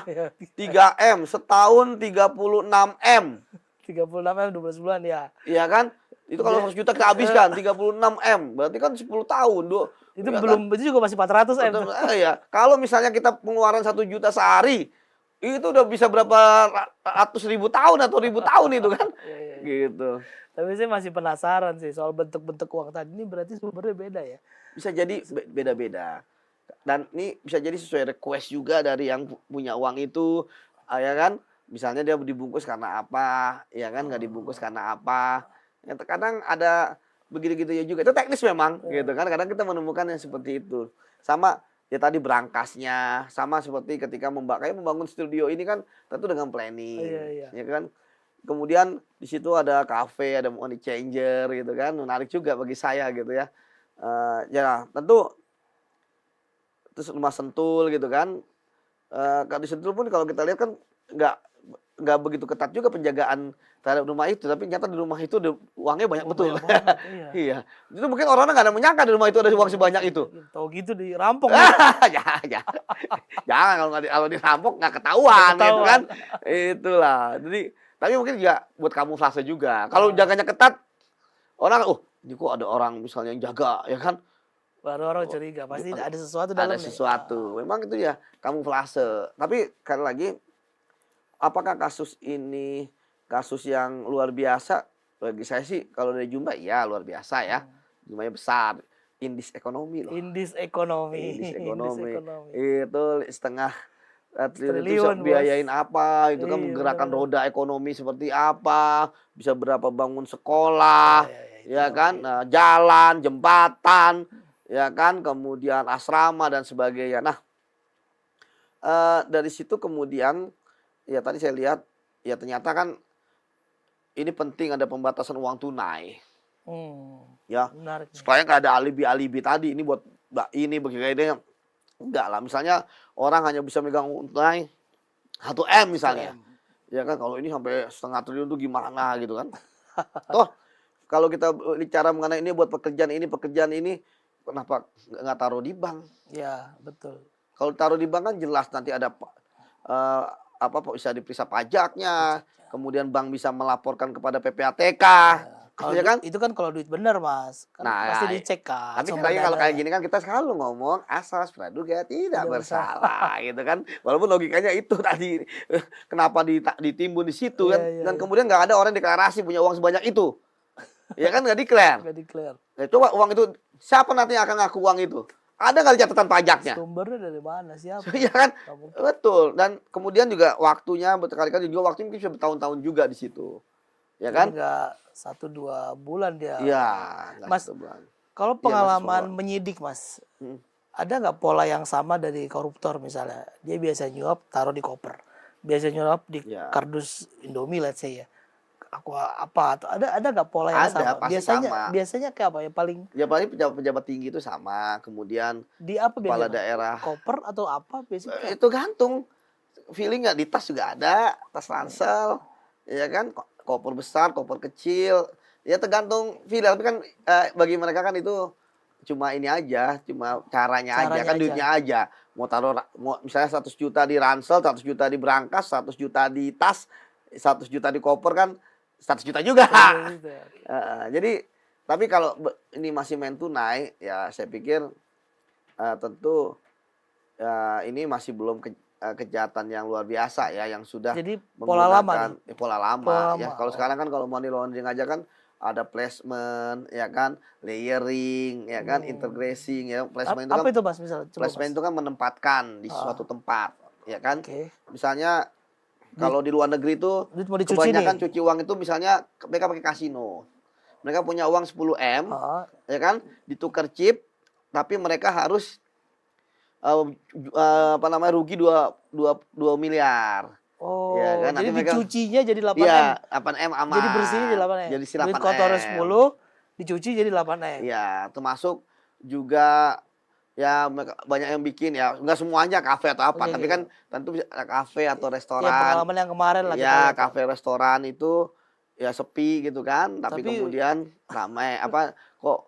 3 M, setahun 36 M. 36 M 12 bulan ya. Iya kan? Itu kalau 100 juta kita habiskan 36 M. Berarti kan 10 tahun. Itu ya belum itu juga masih 400 M. Ya. Kalau misalnya kita pengeluaran 1 juta sehari, itu udah bisa berapa ratus ribu tahun atau ribu tahun itu kan? Gitu. Tapi saya masih penasaran sih soal bentuk-bentuk uang tadi ini berarti sumbernya beda ya. Bisa jadi beda-beda. Dan ini bisa jadi sesuai request juga dari yang punya uang itu, ya kan? Misalnya dia dibungkus karena apa, ya kan? Nggak dibungkus karena apa. Ya, terkadang ada begitu-gitu ya juga. Itu teknis memang, gitu kan? Kadang kita menemukan yang seperti itu. Sama ya tadi berangkasnya, sama seperti ketika kayak membangun studio ini kan tentu dengan planning, ya kan? Kemudian di situ ada kafe, ada money changer gitu kan, menarik juga bagi saya gitu ya. Ya tentu terus rumah Sentul gitu kan. Kalau di Sentul pun kalau kita lihat kan nggak begitu ketat juga penjagaan terhadap rumah itu, tapi ternyata di rumah itu uangnya banyak betul. Iya. Itu mungkin orang nggak ada menyangka di rumah itu ada uang sebanyak itu. Tahu gitu dirampok. Jangan kalau dirampok nggak ketahuan gitu kan. Itulah. Jadi tapi mungkin juga buat kamuflase juga. Kalau jaganya ketat, orang ini kok ada orang misalnya yang jaga, ya kan? Baru orang curiga, pasti ada sesuatu dalam. Ada sesuatu. Memang itu ya kamuflase. Tapi sekali lagi, apakah kasus ini kasus yang luar biasa? Bagi saya sih kalau dari jumlah ya luar biasa ya. Jumlahnya besar. Indis ekonomi loh. Indis ekonomi. Itu setengah triliun biayain apa, itu kan menggerakkan roda ekonomi seperti apa, bisa berapa bangun sekolah, ya kan, nah, jalan, jembatan, ya kan, kemudian asrama dan sebagainya. Nah, dari situ kemudian, ya tadi saya lihat, ya ternyata kan ini penting ada pembatasan uang tunai, ya, menarik. Supaya nggak ada alibi-alibi tadi, ini buat ini begini. Enggak lah, misalnya orang hanya bisa megang tunai 1 M misalnya. Ya kan kalau ini sampai setengah triliun tuh gimana gitu kan. Toh kalau kita bicara mengenai ini buat pekerjaan ini, kenapa nggak taruh di bank? Ya, betul. Kalau taruh di bank kan jelas nanti ada bisa diperiksa pajaknya, kemudian bank bisa melaporkan kepada PPATK. Kalau ya kan? itu kan kalau duit bener, Mas. Kan pasti dicek kan. Tapi kalau kayak gini kan kita selalu ngomong asas praduga tidak bersalah gitu kan. Walaupun logikanya itu tadi kenapa ditimbun di situ kan. Dan kemudian nggak ada orang deklarasi punya uang sebanyak itu. Ya kan nggak declare. Nah, coba uang itu siapa nanti yang akan ngaku uang itu? Ada nggak catatan pajaknya? Sumbernya dari mana? Siapa? Iya kan? Betul. Dan kemudian juga waktunya berkali-kali juga waktunya mungkin bisa bertahun-tahun juga di situ. Ya kan? Enggak 1-2 bulan dia. Iya. Mas, kalau pengalaman menyidik, Mas, ada nggak pola yang sama dari koruptor misalnya? Dia biasa nyuap, taruh di koper. Biasa nyuap di kardus Indomie, let's say ya. Apa? Ada nggak pola yang sama? Pasti biasanya kayak apa ya paling? Ya paling pejabat tinggi itu sama. Kemudian di apa kepala biasanya? daerah. Koper atau apa biasanya? Itu gantung. Feeling nggak di tas juga ada, tas ransel, ya kan? Koper besar, koper kecil, ya tergantung feel. Tapi kan bagi mereka kan itu cuma ini aja, cuma caranya aja kan, duitnya aja. Mau taruh, misalnya 100 juta di ransel, 100 juta di berangkas, 100 juta di tas, 100 juta di koper kan 100 juta juga. Jadi Tapi kalau ini masih main tunai, ya saya pikir tentu ini masih belum kejahatan yang luar biasa ya, yang sudah Jadi pola lama nih. menggunakan pola lama Pola ya. lama. Kalau Oh. sekarang kan kalau money laundering aja kan ada placement ya kan, layering ya kan, integrasing ya. Placement itu kan Apa itu Mas misal? Coba placement Mas. itu kan menempatkan di suatu tempat ya kan. Oke. Misalnya kalau di luar negeri itu Duit mau dicuci kebanyakan nih. cuci uang itu misalnya mereka pakai kasino. Mereka punya uang 10 M Ah, ya kan, ditukar chip, tapi mereka harus apa namanya, rugi 2 miliar. Ya Oh, kan, jadi nanti mereka dicucinya jadi 8M. iya 8 M Jadi bersihnya jadi aman. 8M. Jadi si Duit 8 kotornya M. 10, dicuci jadi 8M. Iya, termasuk juga ya banyak yang bikin ya, enggak semuanya kafe atau apa, Oke, tapi oke. kan tentu bisa kafe atau Ya restoran. pengalaman yang kemarin lah kita Ya, lihat ya. kafe restoran itu ya sepi gitu kan, tapi Tapi kemudian ramai apa kok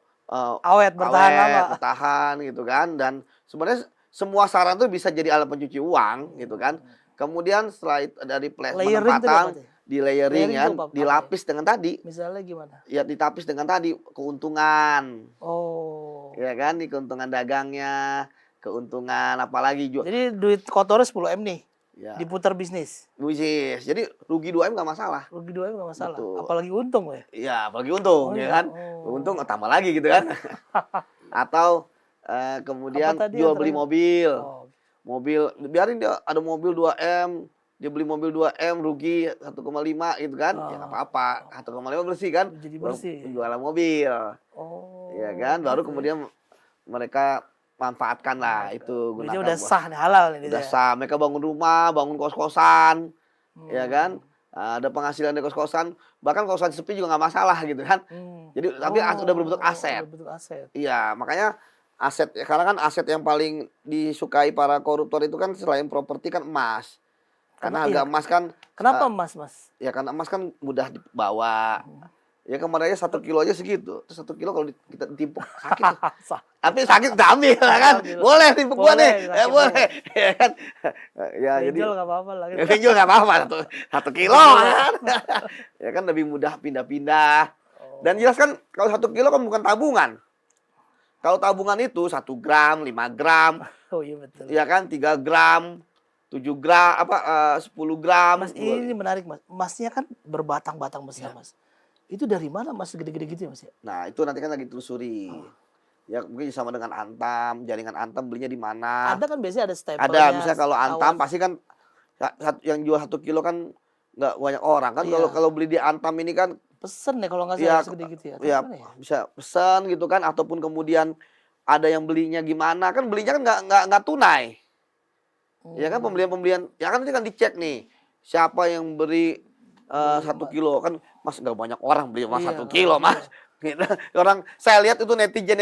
awet, bertahan lama. awet, bertahan gitu kan. Dan sebenarnya semua saran tuh bisa jadi alat pencuci uang gitu kan. Kemudian setelah itu dari Layering itu apa penempatan, sih? di layering Layering kan, itu apa? dilapis dengan tadi, Misalnya gimana? ya ditapis dengan tadi keuntungan, Oh. ya kan, di keuntungan dagangnya, keuntungan apalagi juga, Jadi duit kotornya 10M nih, ya diputar bisnis. bisnis. Jadi rugi 2 M nggak masalah. Rugi 2M nggak masalah. Betul. Apalagi untung ya. Iya, apalagi untung Oh ya iya. kan. Oh. Untung tambah lagi gitu kan. Atau kemudian Apa tadi jual yang beli terakhir? mobil. Oh. Mobil biarin dia ada mobil 2 M, dia beli mobil 2 M rugi 1,5 gitu kan. Ya nggak apa-apa. 1,5 bersih kan. Jadi bersih. Penjualan mobil. Oh. Ya kan, baru gitu ya. kemudian mereka manfaatkan lah itu, Duitnya gunakan udah buat sah nih, halal nih. udah dia. sah. Mereka bangun rumah, bangun kos-kosan, ya Hmm. kan. Ada penghasilan dari kos-kosan, bahkan kosan sepi juga nggak masalah gitu kan. Hmm. Jadi tapi udah berbentuk aset. Udah bentuk aset. Iya, makanya aset, karena kan aset yang paling disukai para koruptor itu kan selain properti kan emas. Karena harga emas kan Kenapa Mas? ya karena emas kan mudah dibawa. Ya kemarin aja 1 kilo aja segitu. Terus 1 kilo kalau kita ditimpuk sakit tuh. Sah. Tapi sakit kita ambil lah kan. Ambil. Boleh timpuk gua Boleh, nih. sakit Boleh. Ya kan. Ya jadi Pinjol nggak apa-apa lah. ya pinjol nggak apa-apa 1 kilo kan. Ya kan lebih mudah pindah-pindah. Dan jelas kan kalau 1 kilo kan bukan tabungan. Kalau tabungan itu 1 gram, 5 gram, Oh iya betul. ya kan 3 gram, 7 gram, 10 gram. Mas ini menarik Mas. Emasnya kan berbatang-batang besar Mas. Itu dari mana Mas gede-gede gitu ya Mas ya? Nah itu nanti kan lagi telusuri. Ya mungkin sama dengan Antam, jaringan Antam belinya di mana. Ada kan biasanya ada stempelnya. Ada, misalnya kalau Antam awas. pasti kan yang jual 1 kilo kan nggak banyak orang kan. Iya. Kalau beli di Antam ini kan Pesen ya kalau nggak ya, salah segede gitu ya. ya Gimana ya? bisa pesan gitu kan, ataupun kemudian ada yang belinya gimana kan, belinya kan nggak tunai. Ya kan pembelian ya kan nanti kan dicek nih siapa yang beri 1 kilo kan, Mas nggak banyak orang beli Mas Iya, 1 kilo Mas. Gitu. Orang saya lihat itu netizen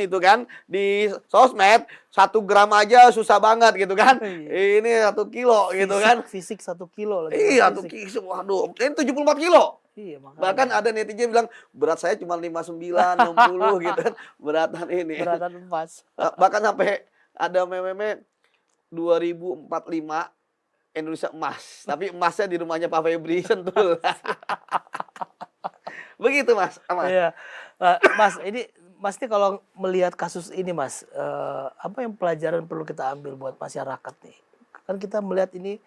itu kan di sosmed 1 gram aja susah banget gitu kan. Iya. Ini 1 kilo gitu kan. Fisik 1 kilo lagi. Iya, Fisik. 1 kilo. Waduh, ini 74 kilo. Iya makanya. Bahkan ada netizen bilang berat saya cuma 59, 60 gitu kan. Beratan ini. Beratan emas. Bahkan sampai ada meme 2045 Indonesia emas. Tapi emasnya di rumahnya Pak Febri Sentul. Begitu Mas. Aman. Iya. Mas, ini Mas ini kalau melihat kasus ini Mas, apa yang pelajaran perlu kita ambil buat masyarakat nih? Kan kita melihat ini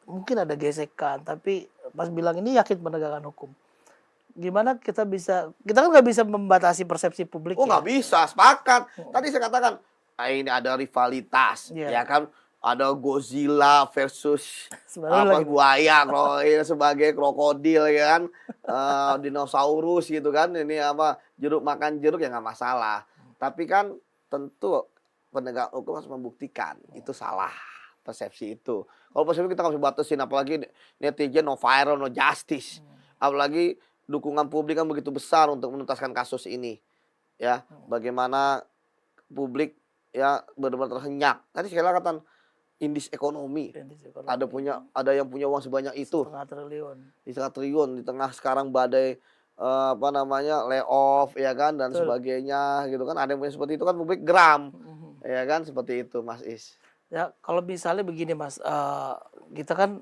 mungkin ada gesekan, tapi Mas bilang ini yakin penegakan hukum. Gimana kita kan nggak bisa membatasi persepsi publik Oh ya? nggak bisa, sepakat. Tadi saya katakan, ini ada rivalitas, Iya. ya kan? Ada Godzilla versus Sebenarnya lagi- buaya, sebagai krokodil ya kan, dinosaurus gitu kan. Ini jeruk makan jeruk ya nggak masalah. Tapi kan tentu penegak hukum harus membuktikan itu salah persepsi itu. Kalau persepsi kita nggak bisa batasin, apalagi netizen no viral no justice, apalagi dukungan publik kan begitu besar untuk menuntaskan kasus ini. Ya, bagaimana publik ya benar-benar terhenyak. Tadi saya katakan indeks ekonomi. Ada yang punya uang sebanyak itu. 1,5 triliun. Di 1 triliun di tengah sekarang badai layoff ya kan dan Betul. sebagainya gitu kan. Ada yang punya seperti itu kan, publik geram. Ya kan seperti itu Mas Is. Ya kalau misalnya begini Mas, kita kan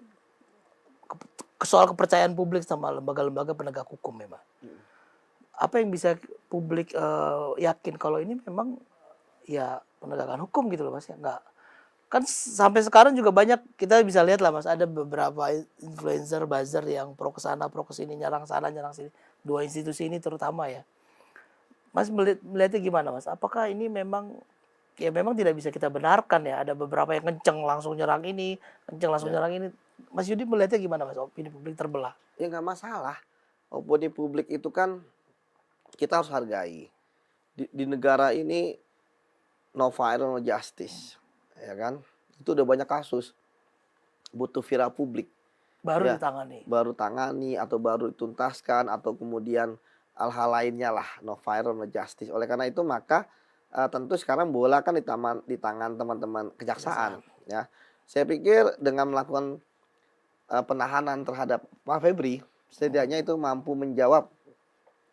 soal kepercayaan publik sama lembaga-lembaga penegak hukum ya Mas. apa yang bisa publik yakin kalau ini memang ya penegakan hukum gitu loh Mas ya, nggak kan sampai sekarang juga banyak kita bisa lihat lah Mas, ada beberapa influencer buzzer yang pro ke sana pro ke sini, nyerang sana nyerang sini, dua institusi ini terutama ya. Mas melihatnya gimana Mas? Apakah ini memang ya memang tidak bisa kita benarkan ya, ada beberapa yang kenceng langsung nyerang ini, kenceng langsung Ya, nyerang ini. Mas Yudi melihatnya gimana Mas? Opini publik terbelah. ya nggak masalah. Opini publik itu kan kita harus hargai. Di negara ini no viral no justice, ya kan? Itu udah banyak kasus butuh viral publik, Baru ya ditangani. baru tangani atau baru dituntaskan atau kemudian hal-hal lainnya lah no viral no justice. Oleh karena itu maka tentu sekarang bola kan di tangan teman-teman kejaksaan, ya. Saya pikir dengan melakukan penahanan terhadap Pak Febri, setidaknya itu mampu menjawab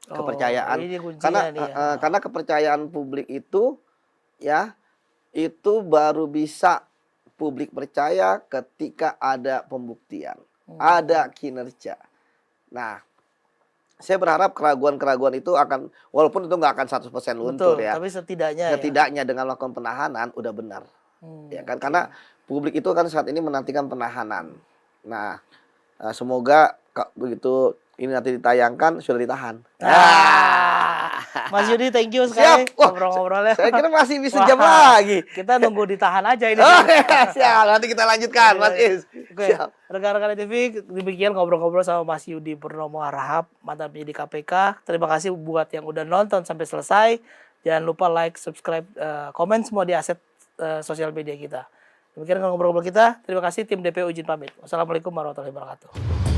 Oh, kepercayaan ini kuncinya karena nih ya. karena kepercayaan publik itu ya itu baru bisa publik percaya ketika ada pembuktian, ada kinerja. Nah, saya berharap keraguan-keraguan itu akan walaupun itu nggak akan 100% luntur Betul, ya. tapi setidaknya ya. Setidaknya dengan melakukan penahanan udah benar. Ya kan Oke. karena publik itu kan saat ini menantikan penahanan. Nah, semoga begitu ini nanti ditayangkan sudah ditahan. Mas Yudi, thank you sekali Siap. Wah, ngobrol-ngobrolnya. Saya kira masih bisa Wah, jam lagi. Kita nunggu ditahan aja ini. Oh, siap, nanti kita lanjutkan, Mas Is. Oke, Siap. rekan-rekan TV, demikian ngobrol-ngobrol sama Mas Yudi Purnomo Harahap, mantan penyidik KPK. Terima kasih buat yang udah nonton sampai selesai. Jangan lupa like, subscribe, komen semua di aset sosial media kita. Demikian ngobrol-ngobrol kita. Terima kasih tim DPO izin pamit. Wassalamualaikum warahmatullahi wabarakatuh.